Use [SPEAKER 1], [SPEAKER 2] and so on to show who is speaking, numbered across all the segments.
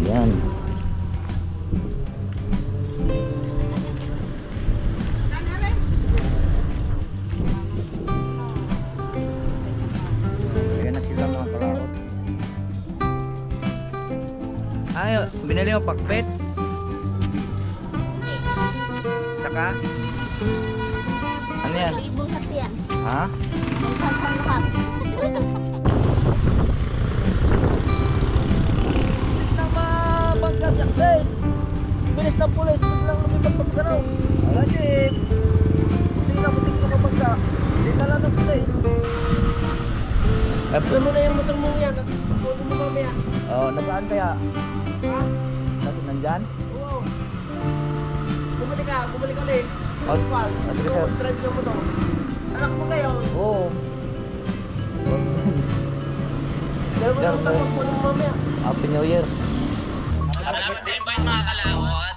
[SPEAKER 1] Ayan. Ayan na sila mga kalaot. Ay, binili mo pakpet? Saka? Ano yan? Ha?
[SPEAKER 2] Pagkasaksin, bilis ng pulis, biglang lumipad pagkaraw. Ala jeep, hindi na putik na kapagka, hindi na lang ng pulis. Alam mo na yung motor mo yan, nagpupulo mo mamaya.
[SPEAKER 1] Oo, nasaan kaya?
[SPEAKER 2] Ha?
[SPEAKER 1] Nandyan?
[SPEAKER 2] Oo. Bumalik ka ulit.
[SPEAKER 1] Sige sir.
[SPEAKER 2] Drive yung motor. Anak mo kayo.
[SPEAKER 1] Oo.
[SPEAKER 2] Dahil mo lang nagpupulo mo mamaya.
[SPEAKER 1] Happy New Year.
[SPEAKER 3] Salamat sa invite mga kalawot.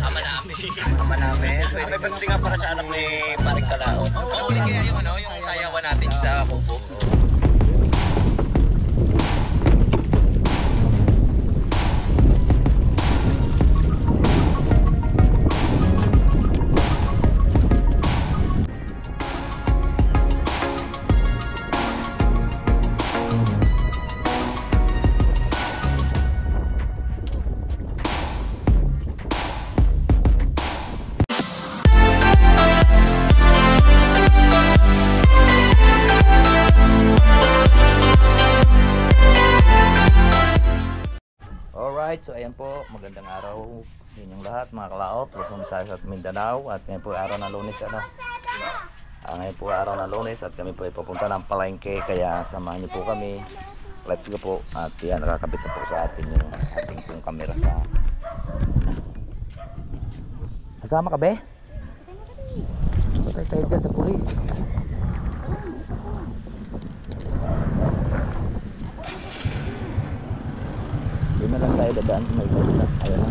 [SPEAKER 3] Ama namin.
[SPEAKER 1] Ama namin.
[SPEAKER 4] May birthday nga para sa anak ni Paring Kalao.
[SPEAKER 3] Paulit kaya yung yung sayawan natin sa Kubo.
[SPEAKER 1] Alright, so ayan po, magandang araw sa inyong lahat mga kalaot, Luzon, Visayas at Mindanao. At ngayon po ay araw ng Lunes, ngayon po ay araw ng Lunes at kami po ay pupunta ng palengke, kaya samahan niyo po kami. Let's go po. At yan, nakakabit na po sa atin yung ating pong camera sa... Sasama ka be? Patay tayo dyan sa pulis. Doon na lang tayo dadaan sa may kabila. Ayan na.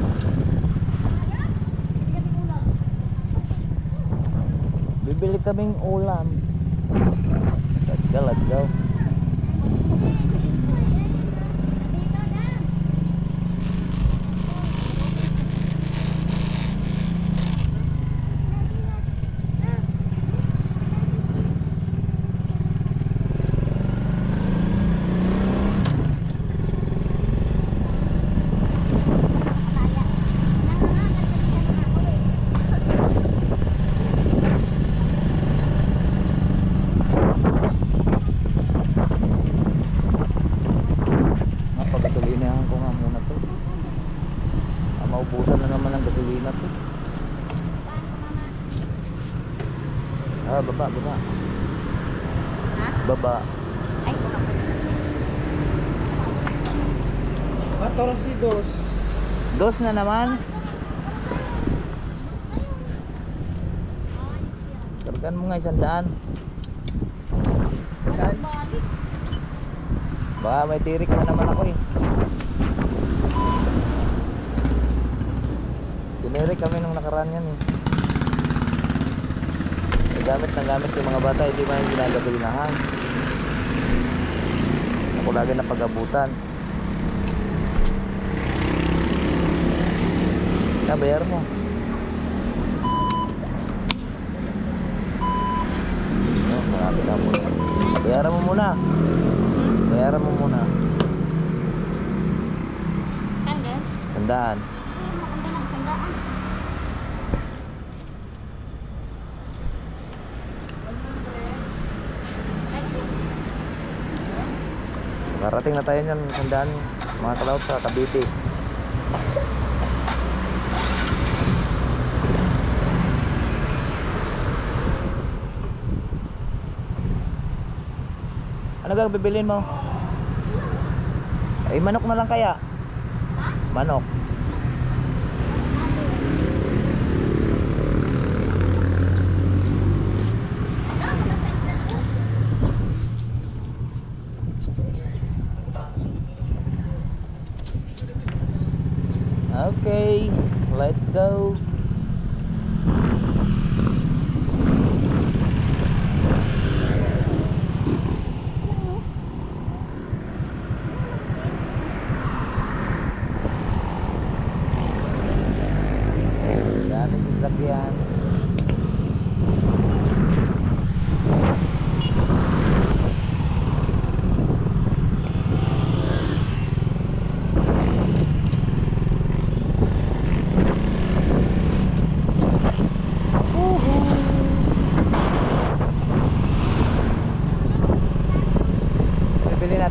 [SPEAKER 1] Bibili kaming ulam. Let's go, let's go. Napagasolinahan ko nga muna to. Maubusan na naman ang gasolina to. Baba.
[SPEAKER 5] Ha?
[SPEAKER 1] Baba.
[SPEAKER 5] Ay,
[SPEAKER 2] Dos.
[SPEAKER 1] Dos na naman. Kargan mo nga 100. Baka may tirik na naman ako eh. Tinirik kami nung nakaraan yan eh. Gamit yung mga bata, hindi man yung ginagasolinahan. Ako lagi na pag-abutan. Bayar mo. Marami na muna. Bayaran mo muna. Sandaan. Karating na tayo niyan, sandaan mga kalaot sa Cavite. Ano gang bibilin mo? Ay, manok na lang kaya? Manok. Okay, let's go.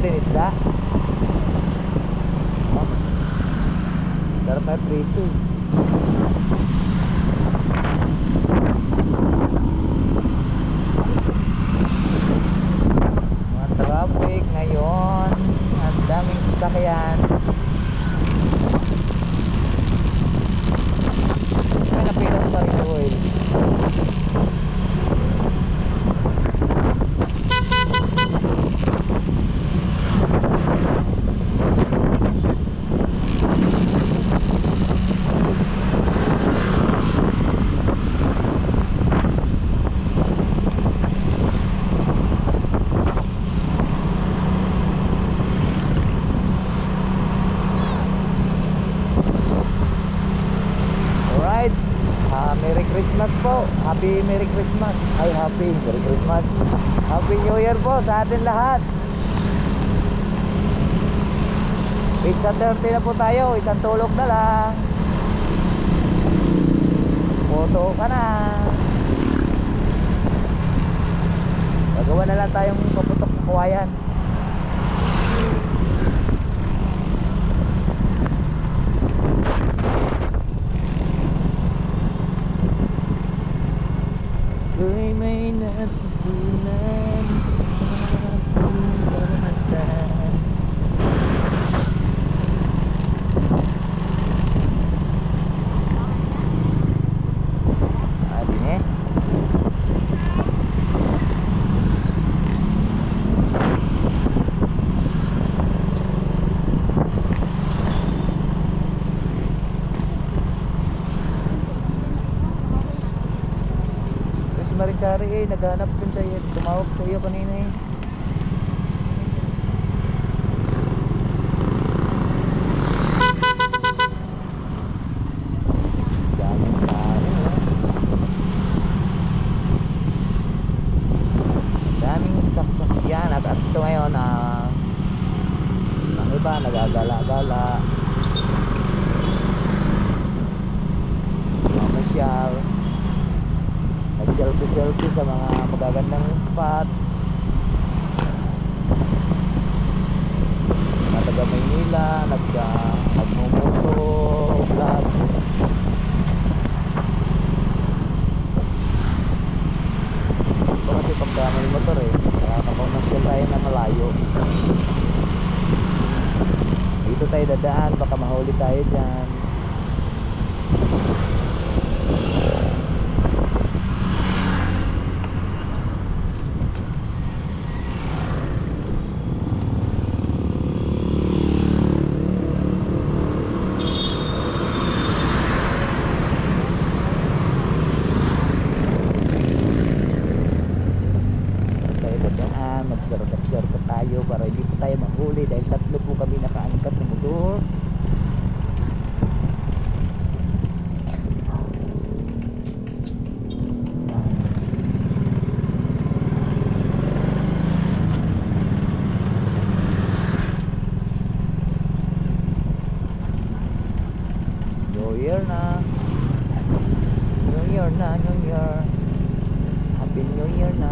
[SPEAKER 1] natin isda. Oh. Sarap na prito eh. Mga traffic ngayon. Ang daming sasakyan. May napilas pa rin ako eh. Alright, Merry Christmas po. Happy Merry Christmas. Ay, Happy Merry Christmas. Happy New Year po sa atin lahat. Pizza 30 na po tayo. Isang tulog na lang. Photo ka na. Gagawa na lang tayong paputok na kawayan. Ako'y may natutunan karanasan. Adi niya. Marichari eh, naghanap din sa'yo. Tumawag sa iyo kanina eh. Daming tao eh. Daming sasakyan at ito ngayon ang iba nagagala-gala. Mamasyal. Nag-selfie sa mga magagandang spot. Mga taga Maynila, nagmumoto vlog. Ito kasi pagka may motor eh, nakakapamasyal tayo na malayo. Dito tayo dadaan, baka mahuli tayo dyan. Mag-share tayo para hindi po tayo mahuli dahil tatlo po kami nakaangkas sa motor. New Year na. New Year na, New Year. Happy New Year na.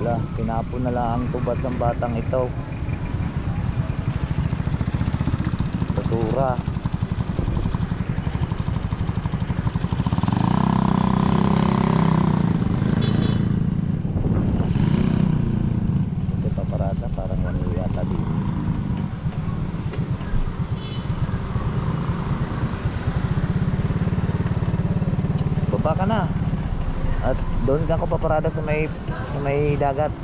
[SPEAKER 1] Wala, pinapon na lang ang tubas ng batang ito. Basura. Ito pa parada, parang wala yata dito. Baba ka na. At doon ka ako paparada sa may dagat.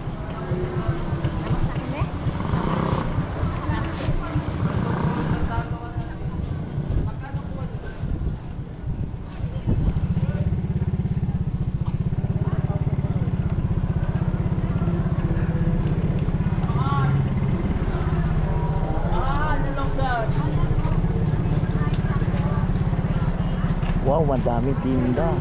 [SPEAKER 1] Wow, madaming tinda.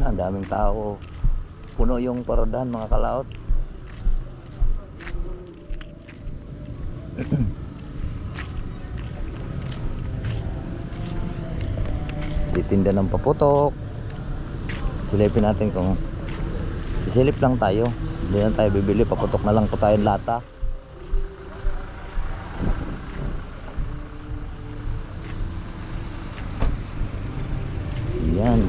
[SPEAKER 1] Ang daming tao. Puno yung paradahan mga kalaot. Titinda ng paputok. Silipin natin kung isilip lang tayo. Hindi na tayo bibili, paputok na lang po tayong lata. Yan.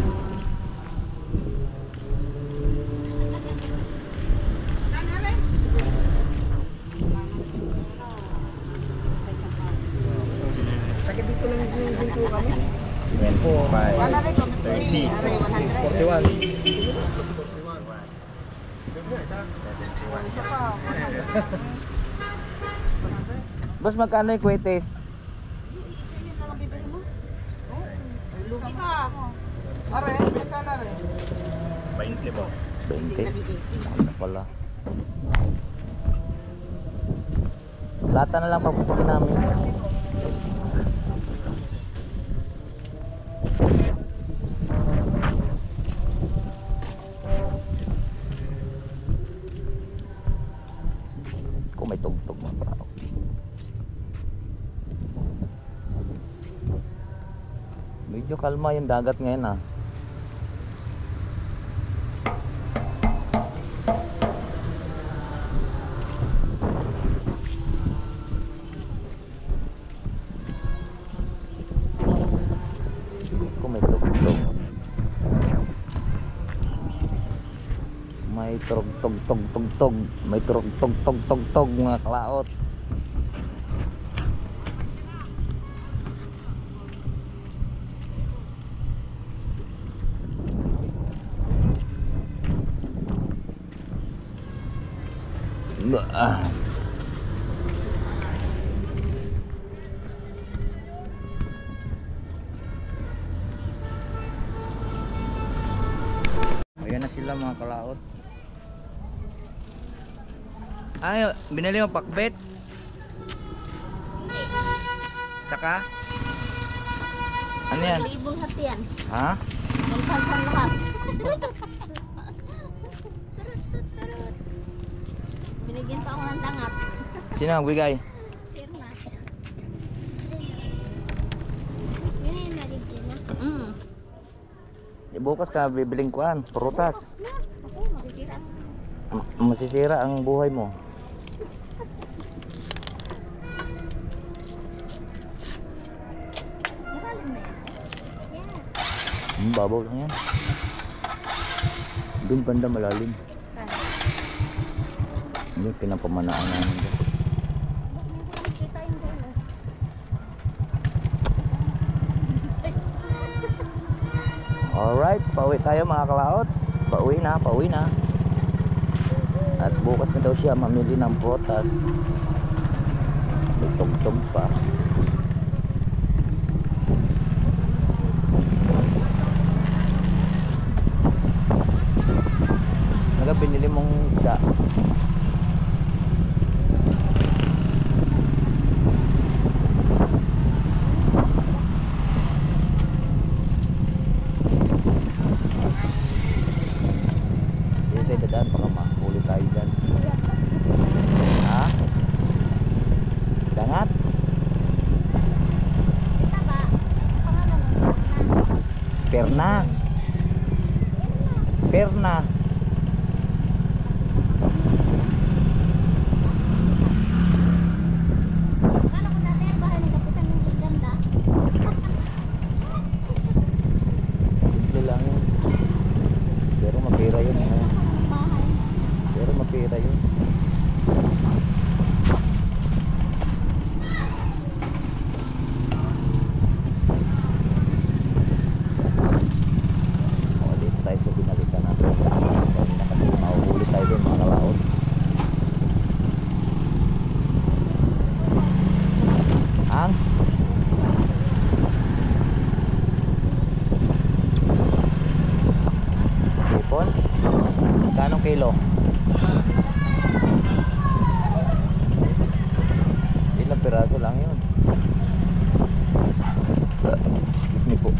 [SPEAKER 2] Taga dito lang yung ko kami.
[SPEAKER 1] Yan po.
[SPEAKER 2] Ano rin ito? 30. 100. 41. Isa pa. 100.
[SPEAKER 1] Boss, magkano yung kwetes?
[SPEAKER 2] Lugi ka. Are, magkano are?
[SPEAKER 4] 20 mo.
[SPEAKER 1] 20. Ano pala? Lata na lang papupukin namin. Kung may tugtog mga tao. Medyo kalma yung dagat ngayon ah. Kung may tugtog. May tugtog. May tugtog mga kalaot. Ayan na sila mga kalaot. Ay, binili mo pakbet? Tsaka? Ano yan?
[SPEAKER 5] Libong hati yan.
[SPEAKER 1] Ha?
[SPEAKER 5] Magpansan lahat. Binigyan pa ako ng tangat.
[SPEAKER 1] Sino ang bigay?
[SPEAKER 5] Pero na. Yun yung naligyan na.
[SPEAKER 1] Bukas ka bibiling kuan, prutas.
[SPEAKER 5] Ako, masisira.
[SPEAKER 1] Masisira ang buhay mo.
[SPEAKER 5] Malalim na yan. Yes.
[SPEAKER 1] Babaw lang yan. Doon banda malalim. Yung pinapamanaan namin doon.
[SPEAKER 5] Kita yung dulo.
[SPEAKER 1] Alright, pauwi tayo mga kalaot. Pauwi na. At bukas na daw siya mamili ng prutas. May tugtog pa. Perna. Perna.
[SPEAKER 5] Akala ko dati ang bahay ng kapitan ng ganda.
[SPEAKER 1] Simple lang yun. Pero mapira yun.
[SPEAKER 5] Bahay.
[SPEAKER 1] Pero mapira yun. O, dito tayo sa binalikan natin. Kanina kasi mahuhuli tayo din mga kalaot. Ang hipon? Kanong kilo? Ilang piraso lang yun. Excuse me po.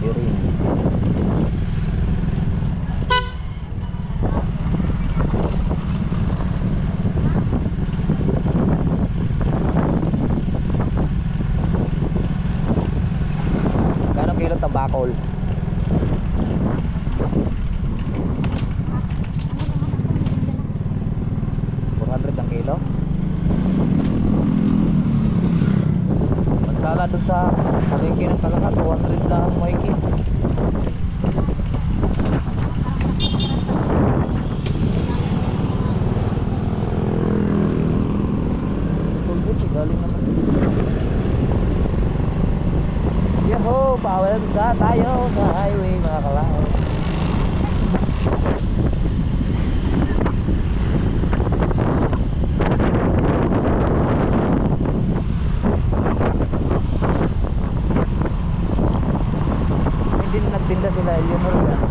[SPEAKER 1] Piring. Kano kilo tabakol? $400 ang kilo? Magkala dun sa palengke ng Talaga, 200 lang mo iki. Tulbut, galing naman. Yahoo! Bawal ka tayo sa highway mga kalao. Hindi na nagtinda sila Eleanor yan.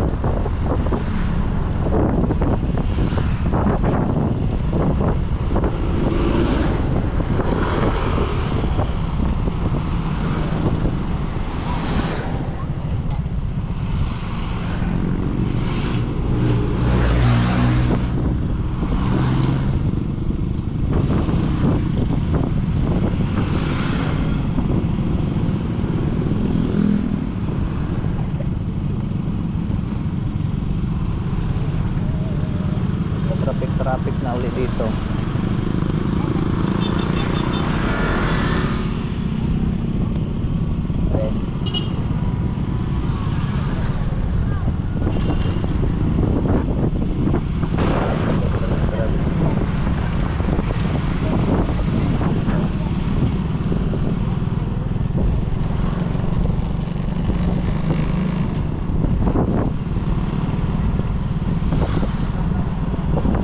[SPEAKER 1] Traffic na ulit dito. Okay.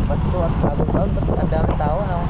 [SPEAKER 1] Pasko at bagong taon, ba't ang daming tao, no?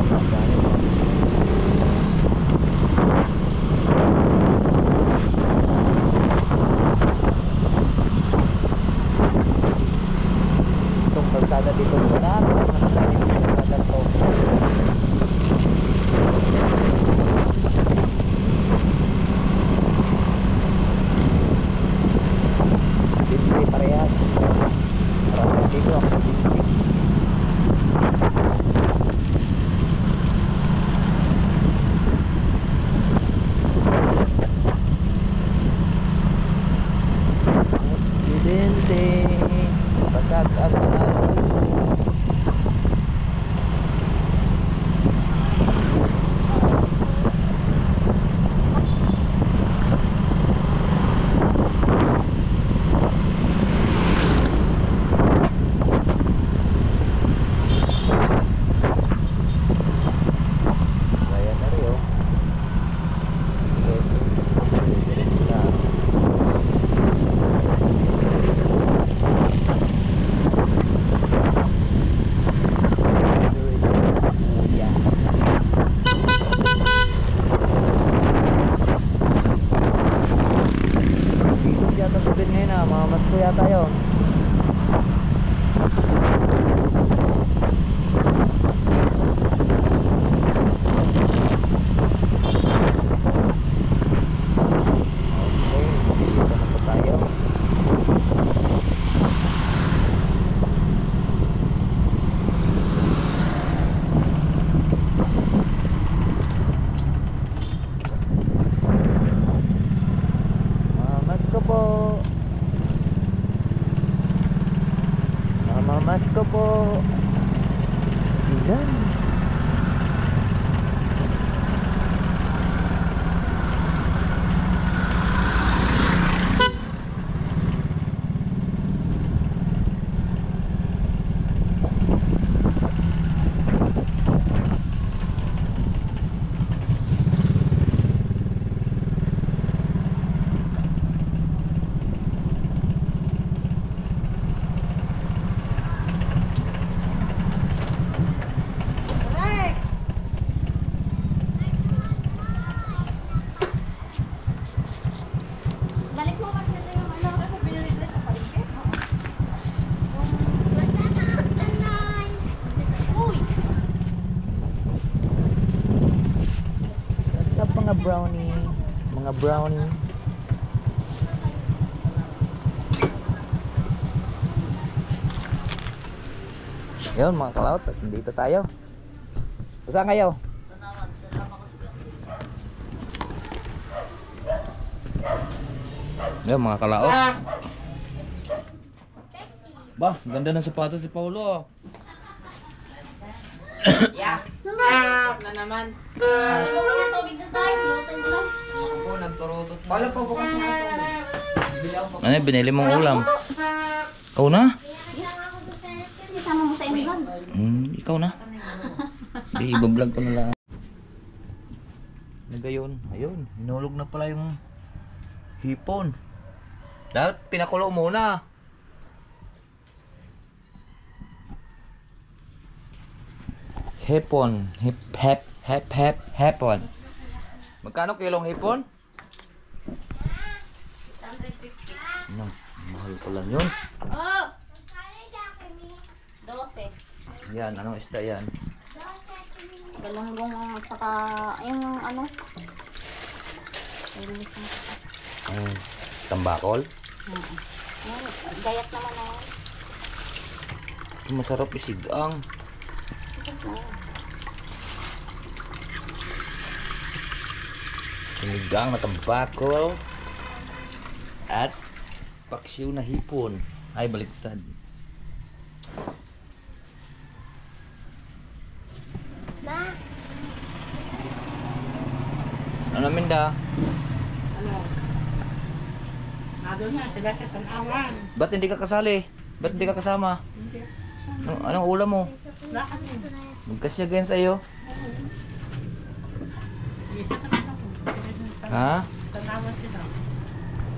[SPEAKER 1] Ang daming mga brownie. Mga brownie. Yun mga kalaot, at nandito tayo. Saan kayo? Yun mga kalaot. Bah, ganda ng sapatos si Paulo.
[SPEAKER 3] Yes! Na naman.
[SPEAKER 5] Tubig na tayo. Luto mo lang.
[SPEAKER 3] Ako, nagturutot. Paano po bukas na ito?
[SPEAKER 1] Ano yung binili mong ulam? Ikaw na?
[SPEAKER 5] Isama mo sa inyo.
[SPEAKER 1] Ikaw na. Di, ibablog ko na lang. Nagayon. Ayun, hinulog na pala yung hipon. Dapat pinakulo muna. Hipon. Hipon. Magkano kilong hipon?
[SPEAKER 5] 150.
[SPEAKER 1] Ano, mahal pala yun.
[SPEAKER 5] Oh! 12.
[SPEAKER 1] Yan, anong isda yan?
[SPEAKER 5] Galunggong at saka yung ano.
[SPEAKER 1] Ang tambakol.
[SPEAKER 5] Gayat naman na.
[SPEAKER 1] Masarap isigang. Sinigang na tambakol. At paksiw na hipon. Ay, baliktad. Ano Minda? Ba't hindi ka kasali? Ba't hindi ka kasama? Anong ulam mo? Magkasya ganyan sa'yo? Ha?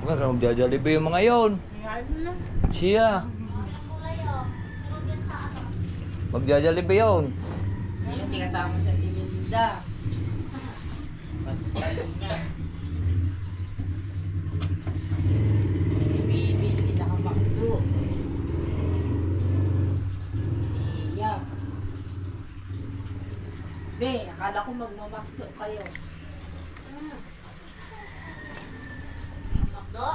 [SPEAKER 1] Huwag ka magjajalibay yung mga yon. Siya. Magjajalibay yun.
[SPEAKER 3] Hindi kasama sa Timinda. Bibili na kamakdo. Yeah. Be, akala ko magmamakdo kayo.
[SPEAKER 5] Makdo.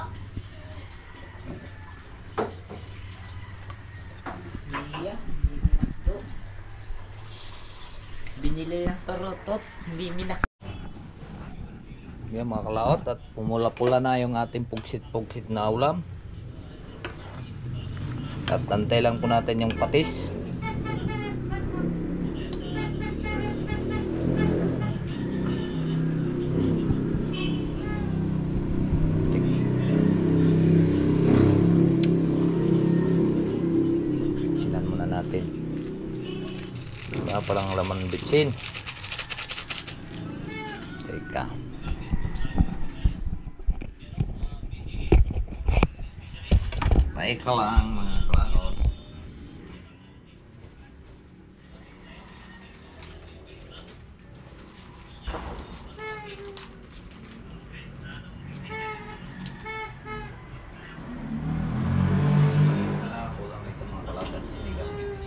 [SPEAKER 3] Yeah, makdo. Binili ng tarotot, hindi minak.
[SPEAKER 1] Yan mga kalaot, at pumula-pula na yung ating pugsit-pugsit na ulam. At antay lang po natin yung patis. Bitsinan muna natin. Wala palang laman bitsin. Teka. Naika lang mga kalaot. Kulang ito mga kalaot at sinigang mix.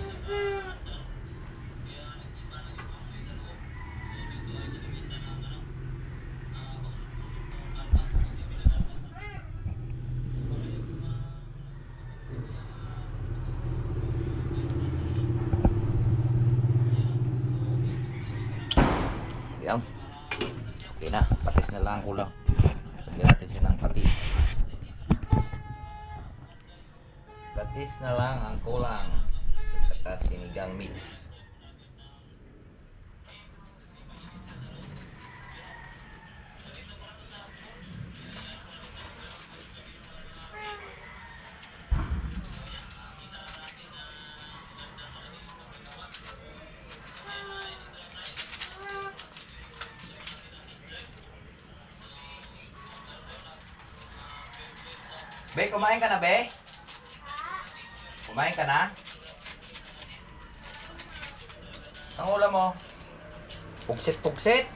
[SPEAKER 1] Yan. Okay na. Patis na lang ang kulang. Lagyan natin siya ng patis. Patis na lang ang kulang. At saka sinigang mix. Be, kumain ka na, Be? Kumain ka na? Ang ulam mo? Pugsit-pugsit?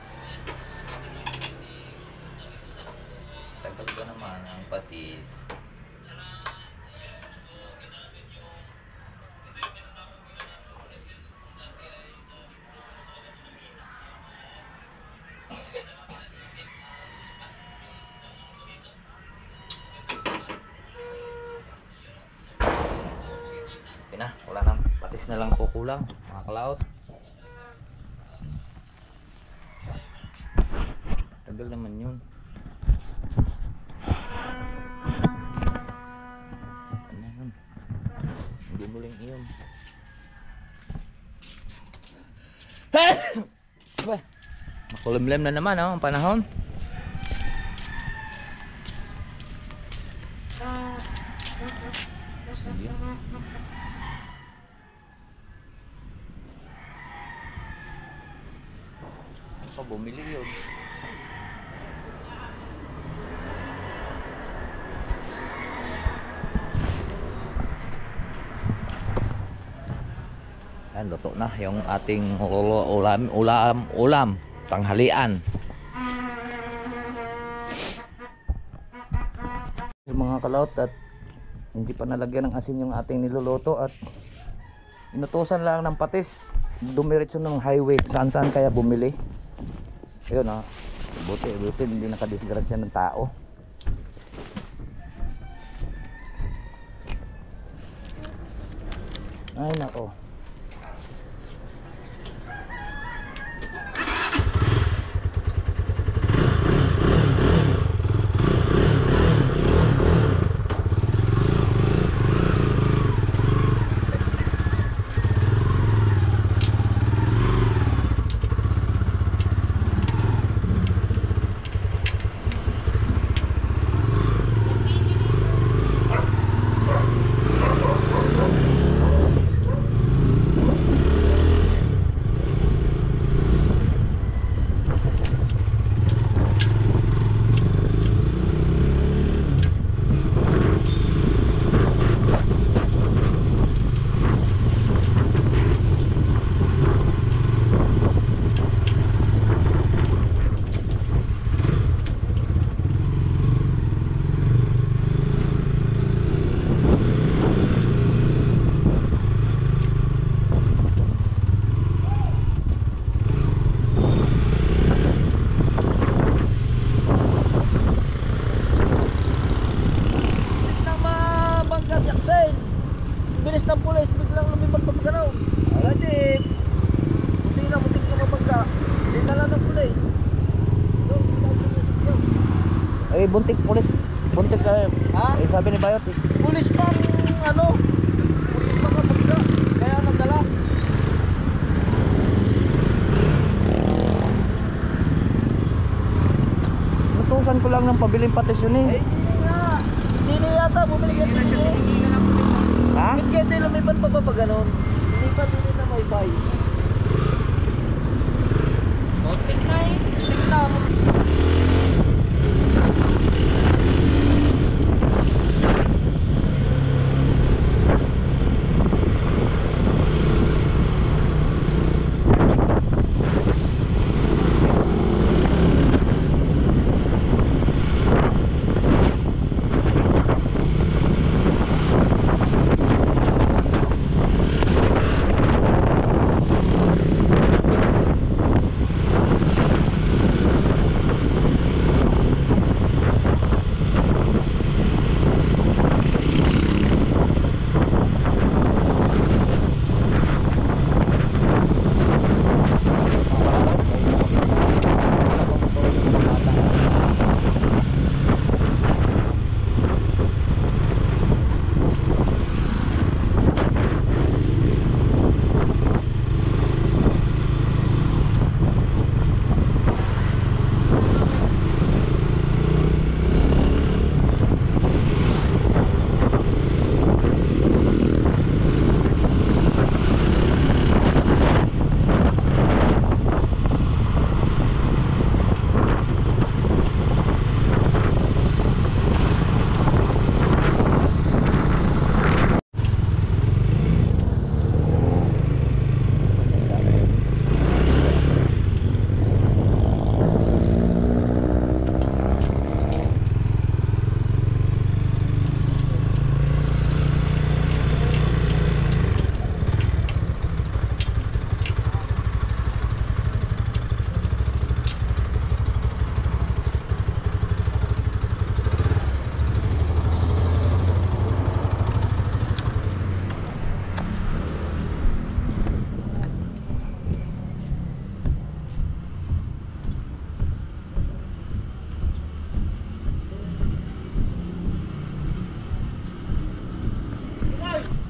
[SPEAKER 1] Tagal ba naman ang patis? na lang po kulang mga kalaot. Tagal naman yun. Ano yun? Gumuling iyon. Ba, makulimlim na naman ang panahon. Sige. Ano pa bumili yun? Yan, luto na yung ating ulam tanghalian. Yung mga kalaot, at hindi pa nalagyan ng asin yung ating niluluto at inutusan lang ng patis. Dumiretso ng highway. Saan kaya bumili? Ayun ha. Buti hindi nakadisgrasya ng tao. Ay nako.
[SPEAKER 2] Bilis ng pulis, biglang lumipad pa pagkanaw. Ala jeep. Sino muntik na mabangga. Dinala ng pulis.
[SPEAKER 1] Eh buntik pulis. Buntik ka.
[SPEAKER 2] Ha?
[SPEAKER 1] Eh sabi ni Bayot eh.
[SPEAKER 2] Pulis pang ano? Muntik pa mabangga. Kaya nagdala.
[SPEAKER 1] Nutusan ko lang ng pabiling patis yun eh.
[SPEAKER 2] Eh hindi nga. Hindi na yata bumili ka din eh.
[SPEAKER 1] Ha?
[SPEAKER 2] Kaya tayo lumipad pa ba ganon? Lumipad din na may bay.
[SPEAKER 3] Konting tayo.
[SPEAKER 2] Tingnan.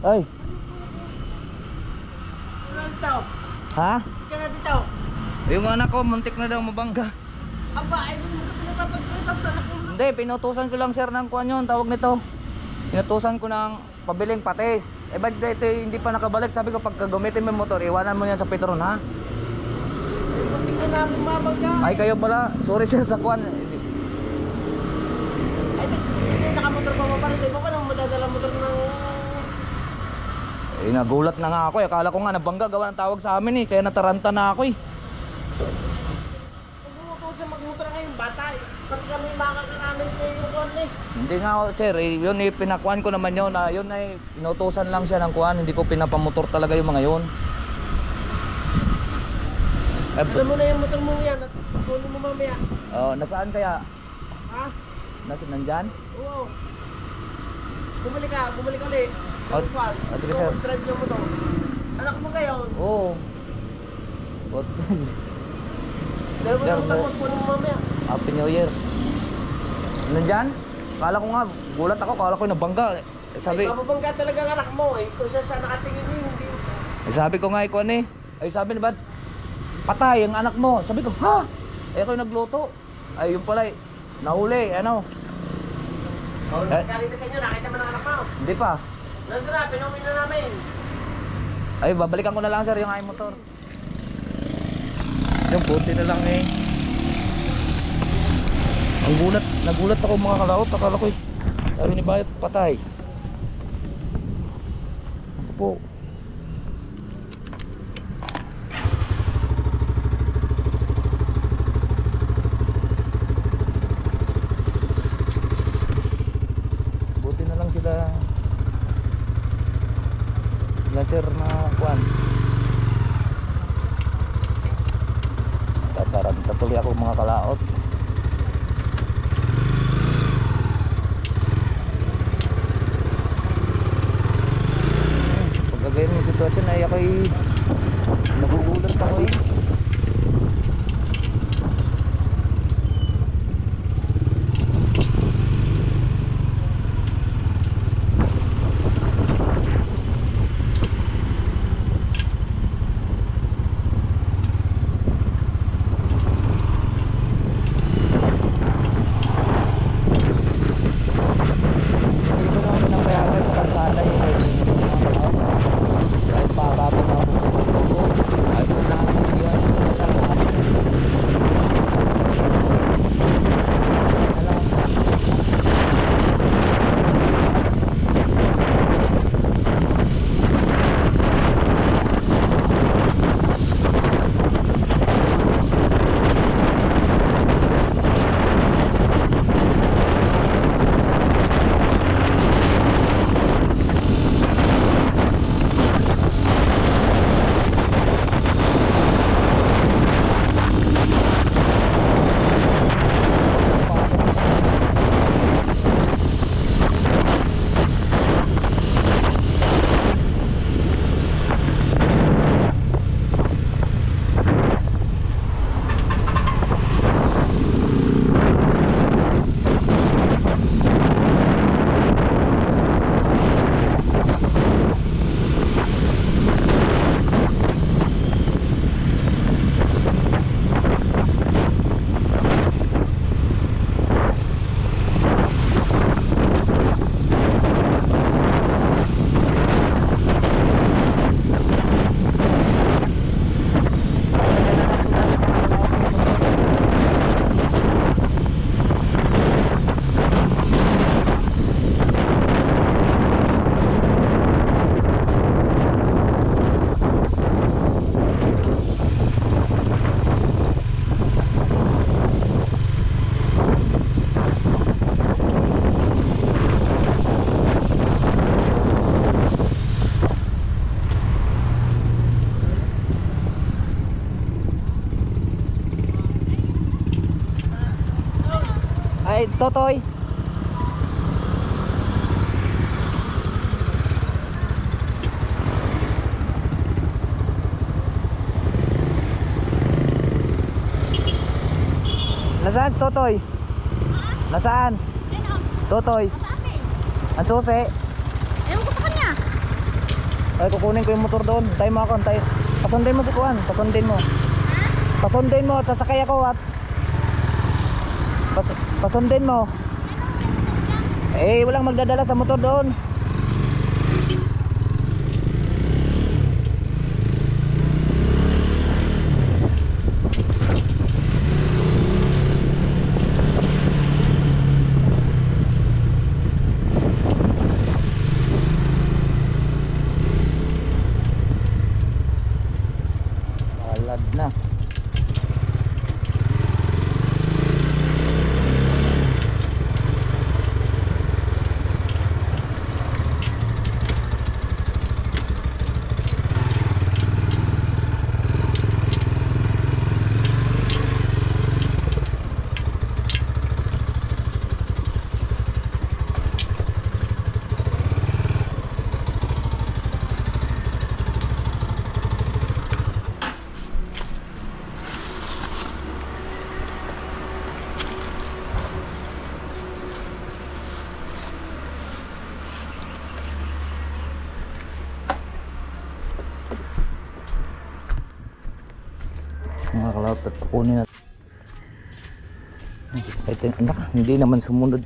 [SPEAKER 1] Ay,
[SPEAKER 2] Ano dito?
[SPEAKER 1] ha?
[SPEAKER 2] Ka na dito.
[SPEAKER 1] Yung anak ko, muntik na daw mabangga.
[SPEAKER 2] Aba, ay doon mo pinapapagpapag na ako.
[SPEAKER 1] Hindi, pinutusan ko lang sir ng kuan yun, tawag nito. Pinutusan ko ng pabiling patis. Eh ba't ito hindi pa nakabalik? Sabi ko pagka gamitin mo yung motor, iwanan mo yan sa Petron ha?
[SPEAKER 2] Hindi ko namin mabangga.
[SPEAKER 1] Ay kayo pala, sorry sir sa kuan.
[SPEAKER 2] Ay, nakamotor pa pa rin. Di ba pa nang madadala motor ng...
[SPEAKER 1] Eh nagulat na nga ako, akala ko nga nabangga, gawa ng tawag sa amin eh, kaya nataranta na ako eh.
[SPEAKER 2] Pag-umuto sa magmotor kayong bata eh. Pag kami makakanamin sa iyo kon eh.
[SPEAKER 1] Hindi nga ako sir, eh, yun eh, pinakuan ko naman yun, yun ay inutusan lang siya ng kuan, hindi ko pinapamotor talaga yung mga yun. Eh,
[SPEAKER 2] Alam mo na yung motor mo yan at kunin mo mamaya.
[SPEAKER 1] nasaan kaya?
[SPEAKER 2] Ha?
[SPEAKER 1] Nandyan?
[SPEAKER 2] Oo. Bumalik ulit.
[SPEAKER 1] Sige sir.
[SPEAKER 2] Drive yung motor. Anak mo kayo.
[SPEAKER 1] Oo. What?
[SPEAKER 2] Dahil mo
[SPEAKER 1] Sir,
[SPEAKER 2] lang tapos kunin mo mamaya.
[SPEAKER 1] Happy New Year. Nandyan? Kala ko nga, gulat ako, kala ko nabangga. Sabi,
[SPEAKER 2] Ay, mababangga talaga ang anak mo eh. Kung saan nakatingin mo hindi.
[SPEAKER 1] sabi ko nga ikuan eh. Ay sabi na ba, patay ang anak mo. Sabi ko, ha? Eh ako yung nagluto. Ay yung pala, nahuli, ano.
[SPEAKER 2] Kalita sa inyo, nakita mo ng anak mo.
[SPEAKER 1] Hindi pa.
[SPEAKER 2] Nandun na, pinumin na namin.
[SPEAKER 1] Ay, babalikan ko na lang sir yung aking motor. Yung buti na lang eh. Ang gulat, nagulat ako mga kalaot. Akala ko eh. Sabi ni Bayot, patay. Po. Buti na lang sila sir na kuan. Tataranta tuloy ako mga kalaot. Pagka ganyan yung sitwasyon ay ako'y nagugulat ako eh. Ay, Totoy. Nasaan si Totoy? Nasaan? Totoy. Ang susi.
[SPEAKER 5] Ewan ko sa kanya.
[SPEAKER 1] Ay, kukunin ko yung motor doon. Tayo mo ako, tayo. Pasundin mo si Kuan, pasundin mo. Pasundin mo at sasakay ako at pasundin mo. Eh, walang magdadala sa motor doon. Alad na. Mga kalaot at kunin natin. Ito yung anak, hindi naman sumunod.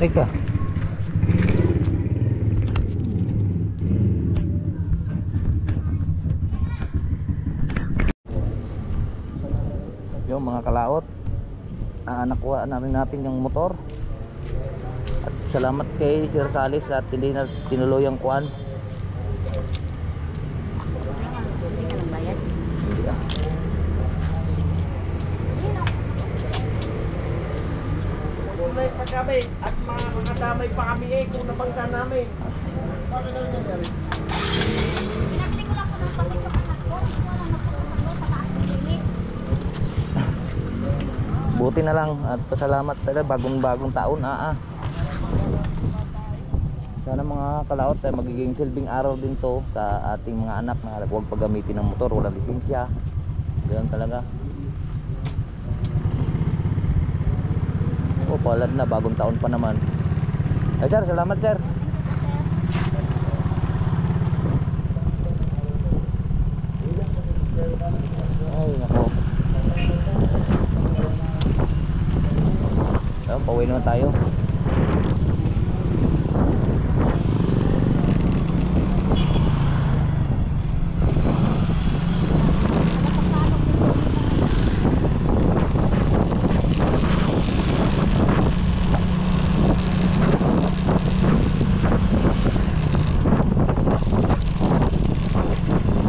[SPEAKER 1] Teka. Yung mga kalaot, nakuha na rin natin yung motor. At salamat kay Sir Salis at hindi na tinuluyang kuan. Hindi ah.
[SPEAKER 2] Kulay pa kami at mga makadamay pa kami kung nabangga namin. Bakit daw nangyari?
[SPEAKER 5] Pinabili ko lang po ng pati sa anak ko. Hindi ko lang napupunta sa taas ng lilit.
[SPEAKER 1] Buti na lang at pasalamat talaga, bagong taon. Sana mga kalaot ay magiging silbing araw din to sa ating mga anak na huwag paggamitin ng motor, walang lisensya. Ganun talaga. Oh, palad na, bagong taon pa naman. Ay sir, salamat sir. Ay nako. Pauwi naman tayo.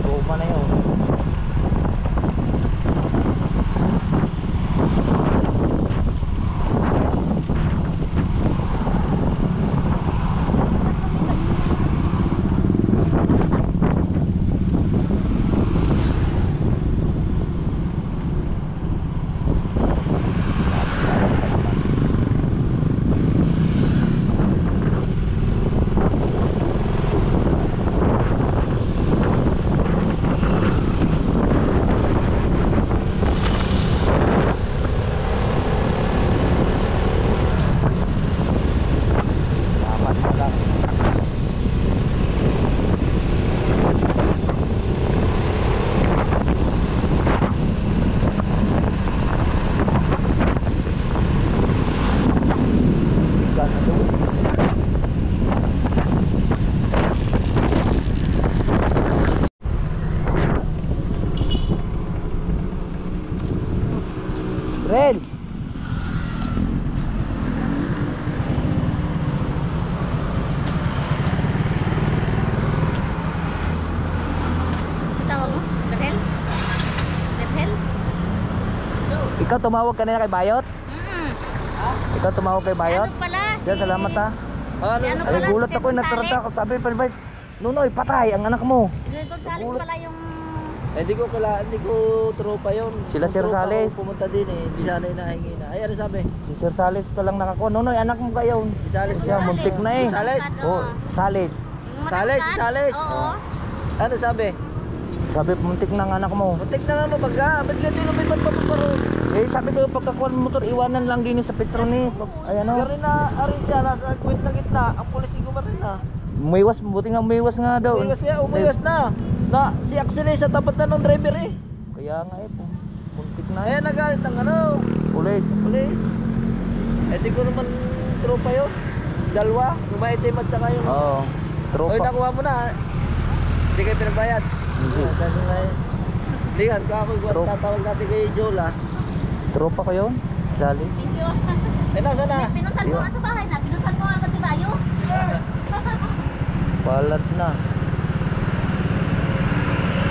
[SPEAKER 1] Roma na yun. Ren!
[SPEAKER 5] Tawag mo? Bethel? Bethel?
[SPEAKER 1] Ikaw tumawag kanina kay Bayot? Ikaw tumawag kay Bayot?
[SPEAKER 5] Ano pala?
[SPEAKER 1] Yan, salamat ha.
[SPEAKER 5] Si ano
[SPEAKER 1] Ay,
[SPEAKER 5] pala?
[SPEAKER 1] gulat
[SPEAKER 5] Si
[SPEAKER 1] ako, nagtaranta ako.
[SPEAKER 5] Gonzales.
[SPEAKER 1] Sabi pa ni Bayot, Nunoy, patay ang anak mo.
[SPEAKER 5] Si Gonzales pala yung...
[SPEAKER 2] Hindi ko tropa yon.
[SPEAKER 1] Sila Sir Sales.
[SPEAKER 2] Pumunta din hindi sana inahingi na. Ay, ano sabi?
[SPEAKER 1] Si Sir Salis pa lang nakakuha. Nunoy, anak mo kayo.
[SPEAKER 2] Si Sales
[SPEAKER 1] Yan, muntik na eh.
[SPEAKER 2] Sales?
[SPEAKER 1] Oh, Salis.
[SPEAKER 5] Yung
[SPEAKER 2] Sales,
[SPEAKER 5] matangkad?
[SPEAKER 2] Sales.
[SPEAKER 5] Oo.
[SPEAKER 2] Ano sabi?
[SPEAKER 1] Sabi, muntik ng anak mo.
[SPEAKER 2] Muntik na nga mabangga. Ba't ganyan lumipad pa pa ron?
[SPEAKER 1] Eh, sabi ko, pagkakuha ng motor, iwanan lang din sa Petron eh. Ayan o.
[SPEAKER 2] Garin na, arin siya, nasa kwit na gitna. Ang pulis ko rin na.
[SPEAKER 1] Umiwas, buti nga umiwas nga daw.
[SPEAKER 2] Umiwas na. Si Axel sa tapat na ng driver eh.
[SPEAKER 1] Kaya nga eh, muntik na.
[SPEAKER 2] Eh, nagalit ng ano,
[SPEAKER 1] Pulis.
[SPEAKER 2] pulis. Eh, di ko naman tropa yun. Dalawa, yung maitim at saka yung...
[SPEAKER 1] Oo.
[SPEAKER 2] Oy,
[SPEAKER 1] Tropa.
[SPEAKER 2] nakuha mo na. Hindi kayo pinagbayad.
[SPEAKER 1] Hindi.
[SPEAKER 2] Dahil nga eh. Hindi ka, ako
[SPEAKER 1] Tropa.
[SPEAKER 2] tatawag natin kay Jolas.
[SPEAKER 1] Tropa ko yun. Sali.
[SPEAKER 5] Thank you.
[SPEAKER 2] Eh, nasa na?
[SPEAKER 5] Pinuntan ko nga sa bahay na. Pinuntan ko agad si Bayo.
[SPEAKER 1] Palad na.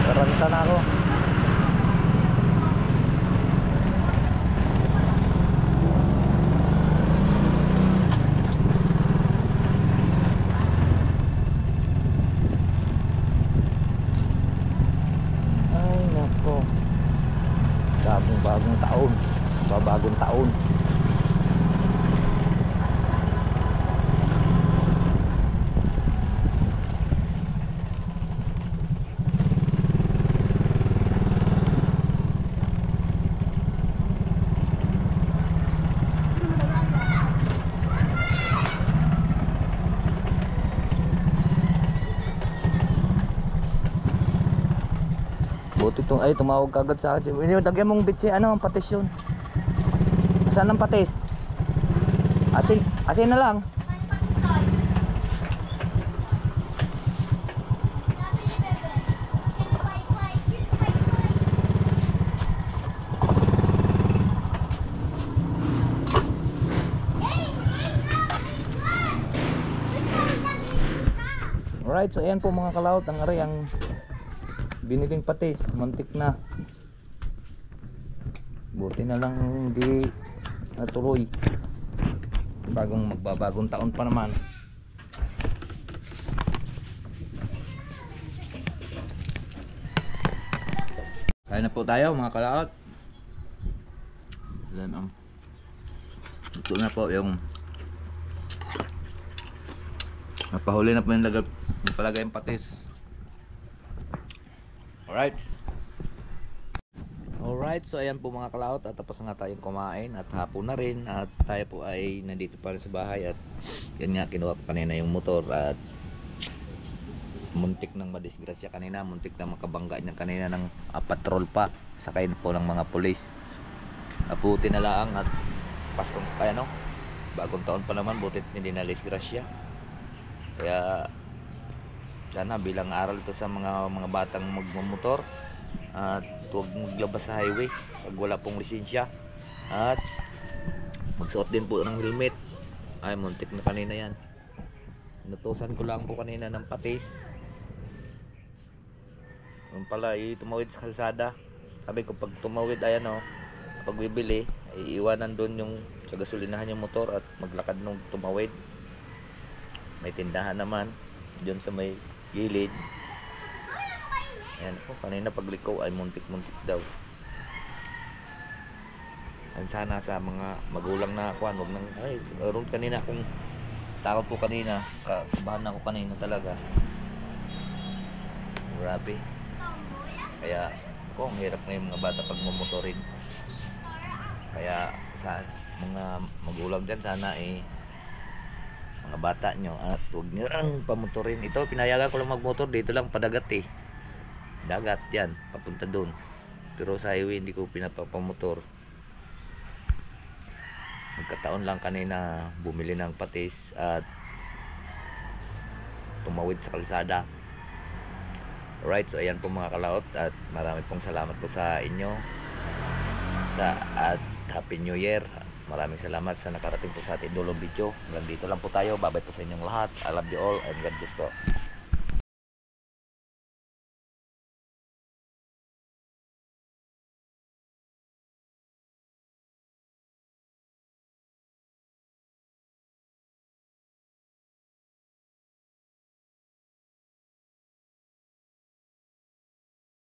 [SPEAKER 1] Karanta na ako. Ay nako. Bagong taon. Bagong taon. Buti ay tumawag kagad sa akin. Hindi dagyan mong bitsi, ano ang patis yun? Saan ang patis? Asin na lang. Alright, so ayan po mga kalawot, ang aray ang biniling patis, muntik na. Buti na lang hindi natuloy. Magbabagong taon pa naman. Kaya na po tayo mga kalawot. Ito na po yung napahuli na po yung palagay yung patis. Alright, so ayan po mga kalawot, at tapos nga tayong kumain at hapon na rin, at tayo po ay nandito pa rin sa bahay, at yan nga kinuha ko kanina yung motor, at muntik nang madisgrasya kanina, muntik nang makabangga niya kanina ng patrol pa, sakay po ng mga pulis. Buti na lang at Paskong kaya no, bagong taon pa naman, buti hindi na disgrasya. Kaya sana bilang aral ito sa mga batang magmumotor, at huwag maglabas sa highway pag wala pong lisensya, at magsuot din po ng helmet. Ay, muntik na kanina yan, inutusan ko lang po kanina ng patis. Yung pala tumawid sa kalsada, sabi ko pag tumawid ayan o, pag bibili ay iwanan doon yung sa gasolinahan yung motor at maglakad nung tumawid. May tindahan naman doon sa may gilid. Ayan po, kanina pagliko ay muntik-muntik daw. Ayan, sana sa mga magulang na kuwan, wag nang ay ron kanina kung takot po kanina, kabahan ako kanina talaga. Grabe. Kaya po, ang hirap na yung mga bata pag mamotorin. Kaya sa mga magulang dyan, sana mga bata nyo, at huwag nyo lang pamotorin. Ito, pinayagan ko lang magmotor, dito lang padagat dagat yan, papunta doon. Pero sa highway hindi ko pinapapamotor. Magkataon lang kanina bumili ng patis at tumawid sa kalsada. Alright, so ayan po mga kalaot, at marami pong salamat po sa inyo at Happy New Year. Maraming salamat sa nakarating po sa ating dulong video. Hanggang dito lang po tayo. Bye bye po sa inyong lahat. I love you all and God bless po.